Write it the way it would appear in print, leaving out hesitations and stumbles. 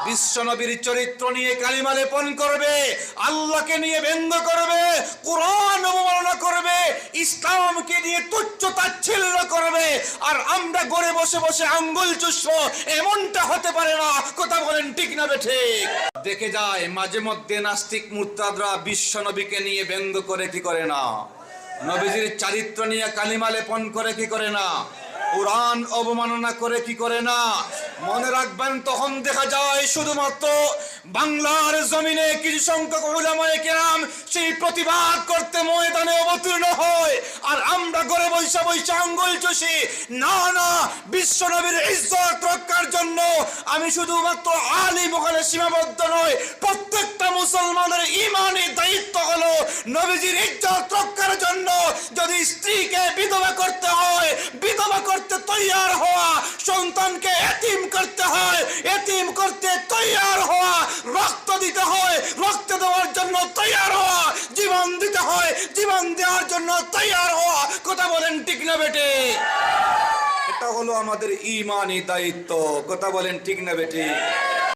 বিশ্বনবীর চরিত্র নিয়ে কালিমা লেপন করবে, আল্লাহকে নিয়ে ব্যঙ্গ করবে, কোরআন অবমাননা করবে, ইসলামকে নিয়ে তুচ্ছ তাচ্ছিল্য করবে, আর আমরা ঘরে বসে বসে আঙ্গুল চুষবো, এমনটা হতে পারে না। কথা বলেন ঠিক না বেঠিক? দেখে যায় মাঝে মধ্যে নাস্তিক মুরতাদরা বিশ্বনবীকে নিয়ে ব্যঙ্গ করে কি করে না, নবীজির চরিত্র নিয়ে কালিমা লেপন করে কি করে না, কোরআন অবমাননা করে কি করে না। মনে রাখবেন, তখন দেখা যায় শুধুমাত্র বাংলার জমিনে কিছু সংখ্যক উলামায়ে কেরাম সেই প্রতিবাদ করতে ময়দানে অবতীর্ণ হয়, আর আমরা ঘরে বৈশা বৈশা আঙ্গুল চুষি। না না, বিশ্বনবীর ইজ্জত রক্ষার জন্য আমি শুধুমাত্র আলিম ওখানে সীমাবদ্ধ নয়, প্রত্যেকটা মুসলমানের ইমানি দায়িত্ব হলো নবীজির ইজ্জত রক্ষার জন্য যদি স্ত্রীকে বিধবা করতে হয়, বিধবা করতে তৈয়ার হওয়া, সন্তানকে এতিম করতে হয়, এতিম করতে তৈয়ার হওয়া, রক্ত দিতে হয়, রক্ত দেওয়ার জন্য তৈয়ার হওয়া, জীবন দিতে হয়, জীবন দেওয়ার জন্য তৈয়ার হওয়া। কথা বলেন ঠিক না বেটে? এটা হলো আমাদের ইমানি দায়িত্ব। কথা বলেন ঠিক না বেটে?